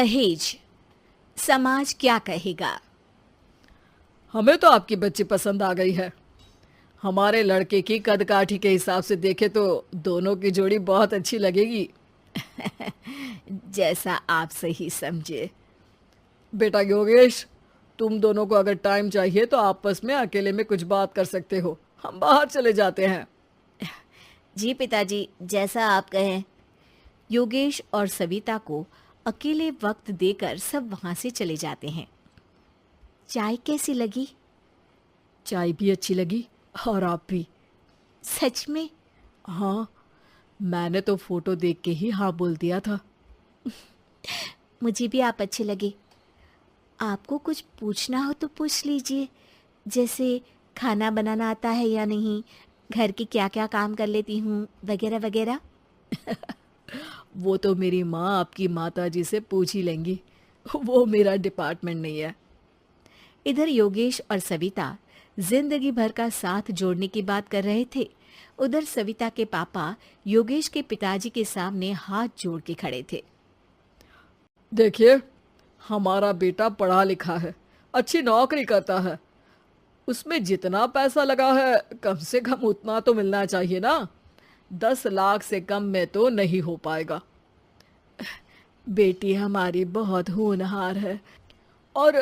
दहेज, समाज क्या कहेगा। हमें तो आपकी बच्ची पसंद आ गई है। हमारे लड़के की कद काठी के हिसाब से देखे तो दोनों की जोड़ी बहुत अच्छी लगेगी। जैसा आप सही समझे। बेटा योगेश, तुम दोनों को अगर टाइम चाहिए तो आपस में अकेले में कुछ बात कर सकते हो। हम बाहर चले जाते हैं। जी पिताजी, जैसा आप कहें। योगेश और सविता को अकेले वक्त देकर सब वहां से चले जाते हैं। चाय कैसी लगी? चाय भी अच्छी लगी और आप भी। सच में? हाँ, मैंने तो फोटो देख के ही हाँ बोल दिया था। मुझे भी आप अच्छे लगे। आपको कुछ पूछना हो तो पूछ लीजिए, जैसे खाना बनाना आता है या नहीं, घर के क्या क्या काम कर लेती हूँ, वगैरह वगैरह। वो तो मेरी माँ आपकी माता जी से पूछ ही लेंगी। वो मेरा डिपार्टमेंट नहीं है। इधर योगेश और सविता जिंदगी भर का साथ जोड़ने की बात कर रहे थे। उधर सविता के पापा योगेश के पिताजी के सामने हाथ जोड़ के खड़े थे। देखिए, हमारा बेटा पढ़ा लिखा है, अच्छी नौकरी करता है। उसमें जितना पैसा लगा है कम से कम उतना तो मिलना चाहिए ना। 10 लाख से कम में तो नहीं हो पाएगा। बेटी हमारी बहुत होनहार है और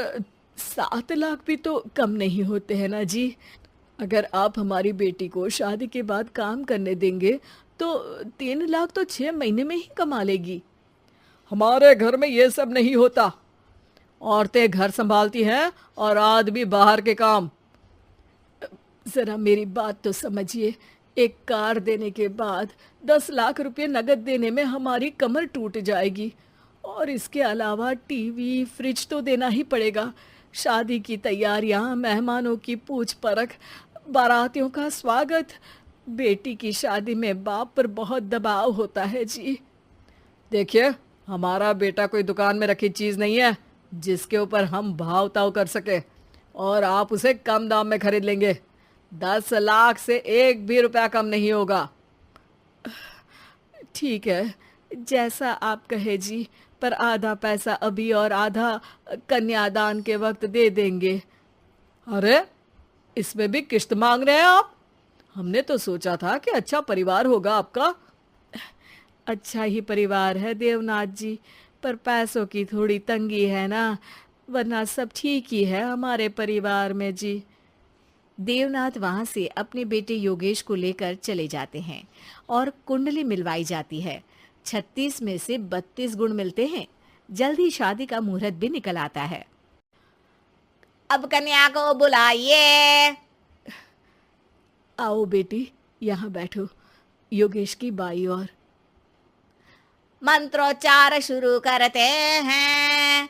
7 लाख भी तो कम नहीं होते हैं ना जी। अगर आप हमारी बेटी को शादी के बाद काम करने देंगे तो 3 लाख तो 6 महीने में ही कमा लेगी। हमारे घर में ये सब नहीं होता। औरतें घर संभालती हैं और आदमी बाहर के काम। जरा मेरी बात तो समझिए। एक कार देने के बाद 10 लाख रुपए नगद देने में हमारी कमर टूट जाएगी और इसके अलावा टीवी फ्रिज तो देना ही पड़ेगा। शादी की तैयारियां, मेहमानों की पूछ परख, बारातियों का स्वागत। बेटी की शादी में बाप पर बहुत दबाव होता है जी। देखिए, हमारा बेटा कोई दुकान में रखी चीज नहीं है जिसके ऊपर हम भाव ताव कर सके और आप उसे कम दाम में खरीद लेंगे। 10 लाख से एक भी रुपया कम नहीं होगा। ठीक है, जैसा आप कहे जी, पर आधा पैसा अभी और आधा कन्यादान के वक्त दे देंगे। अरे, इसमें भी किश्त मांग रहे हैं आप? हमने तो सोचा था कि अच्छा परिवार होगा आपका। अच्छा ही परिवार है देवनाथ जी, पर पैसों की थोड़ी तंगी है ना, वरना सब ठीक ही है हमारे परिवार में जी। देवनाथ वहां से अपने बेटे योगेश को लेकर चले जाते हैं और कुंडली मिलवाई जाती है। 36 में से 32 गुण मिलते हैं। जल्द ही शादी का मुहूर्त भी निकल आता है। अब कन्या को बुलाइए। आओ बेटी, यहाँ बैठो, योगेश की बाई और। मंत्रोच्चार शुरू करते हैं।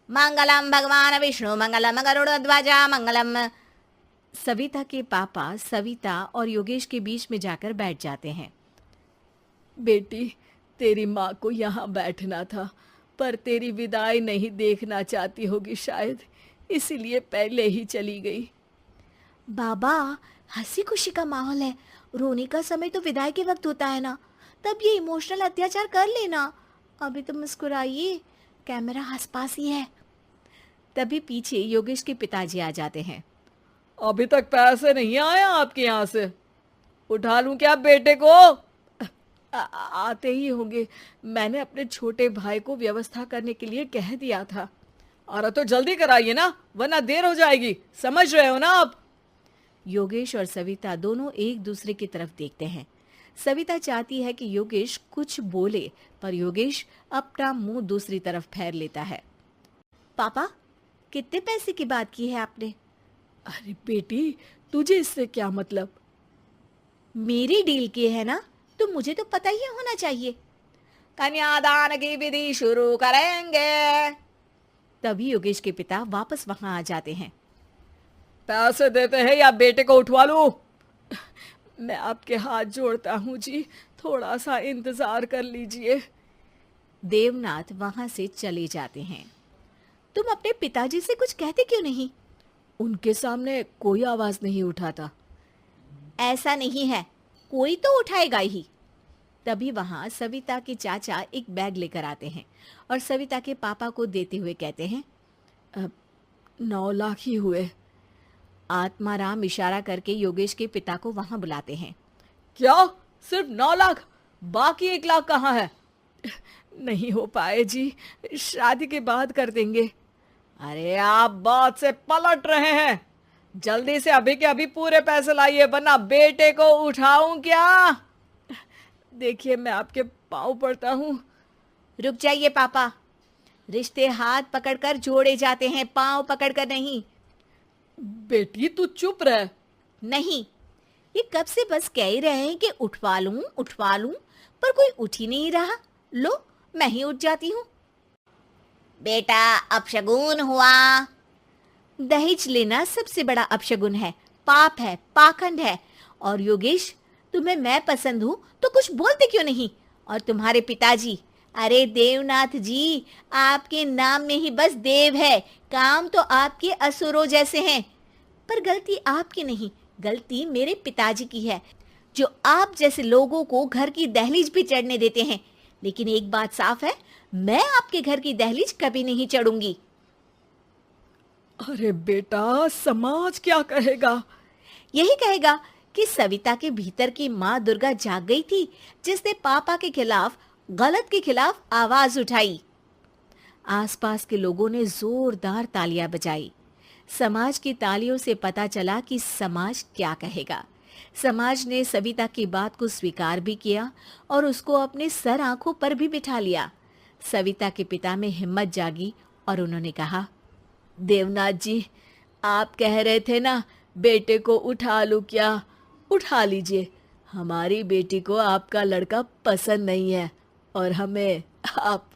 मंगलम भगवान विष्णु मंगलम गरुड़ध्वजा मंगलम। सविता के पापा सविता और योगेश के बीच में जाकर बैठ जाते हैं। बेटी, तेरी माँ को यहाँ बैठना था, पर तेरी विदाई नहीं देखना चाहती होगी शायद, इसीलिए पहले ही चली गई। बाबा, हंसी खुशी का माहौल है, रोने का समय तो विदाई के वक्त होता है ना, तब ये इमोशनल अत्याचार कर लेना। अभी तो मुस्कुराइए, कैमरा आसपास ही है। तभी पीछे योगेश के पिताजी आ जाते हैं। अभी तक पैसे नहीं आए आपके यहाँ से? उठा लूं क्या बेटे को? आते ही होंगे, मैंने अपने छोटे भाई को व्यवस्था करने के लिए कह दिया था। अरे तो जल्दी कराइए ना, वरना देर हो जाएगी। समझ रहे हो ना आप? योगेश और सविता दोनों एक दूसरे की तरफ देखते हैं। सविता चाहती है कि योगेश कुछ बोले, पर योगेश अपना मुंह दूसरी तरफ फेर लेता है। पापा, कितने पैसे की बात की है आपने? अरे बेटी, तुझे इससे क्या मतलब? मेरी डील की है ना, तो मुझे तो पता ही होना चाहिए। कन्यादान की विधि शुरू करेंगे। तभी योगेश के पिता वापस वहां आ जाते हैं। पैसे देते हैं या बेटे को उठवा लूं? मैं आपके हाथ जोड़ता हूँ जी, थोड़ा सा इंतजार कर लीजिए। देवनाथ वहां से चले जाते हैं। तुम अपने पिताजी से कुछ कहते क्यों नहीं? उनके सामने कोई आवाज नहीं उठाता। ऐसा नहीं है, कोई तो उठाएगा ही। तभी वहां सविता के चाचा एक बैग लेकर आते हैं और सविता के पापा को देते हुए कहते हैं, 9 लाख ही हुए। आत्माराम इशारा करके योगेश के पिता को वहां बुलाते हैं। क्या? सिर्फ 9 लाख? बाकी 1 लाख कहाँ है? नहीं हो पाए जी, शादी के बाद कर देंगे। अरे आप बात से पलट रहे हैं। जल्दी से अभी के अभी पूरे पैसे लाइए, वरना बेटे को उठाऊं क्या? देखिए मैं आपके पाँव पड़ता हूँ। रुक जाइए पापा, रिश्ते हाथ पकड़कर जोड़े जाते हैं, पांव पकड़कर नहीं। बेटी तू चुप रह। नहीं, ये कब से बस कह ही रहे हैं कि उठवा लूं, पर कोई उठ ही नहीं रहा। लो, मैं ही उठ जाती हूँ। बेटा, अपशगुन हुआ। दहेज लेना सबसे बड़ा अपशगुन है, पाप है, पाखंड है। और योगेश, तुम्हें मैं पसंद हूँ तो कुछ बोलते क्यों नहीं? और तुम्हारे पिताजी, अरे देवनाथ जी, आपके नाम में ही बस देव है, काम तो आपके असुरों जैसे हैं। पर गलती आपकी नहीं, गलती मेरे पिताजी की है, जो आप जैसे लोगों को घर की दहलीज भी चढ़ने देते हैं। लेकिन एक बात साफ है, मैं आपके घर की दहलीज कभी नहीं चढ़ूंगी। अरे बेटा, समाज क्या कहेगा? यही कहेगा कि सविता के भीतर की माँ दुर्गा जाग गई थी, जिसने पापा के खिलाफ, गलत के खिलाफ आवाज उठाई। आसपास के लोगों ने जोरदार तालियां बजाई। समाज की तालियों से पता चला कि समाज क्या कहेगा। समाज ने सविता की बात को स्वीकार भी किया और उसको अपने सर आंखों पर भी बिठा लिया। सविता के पिता में हिम्मत जागी और उन्होंने कहा, देवनाथ जी, आप कह रहे थे ना बेटे को उठा लूं क्या? उठा लीजिए। हमारी बेटी को आपका लड़का पसंद नहीं है और हमें आप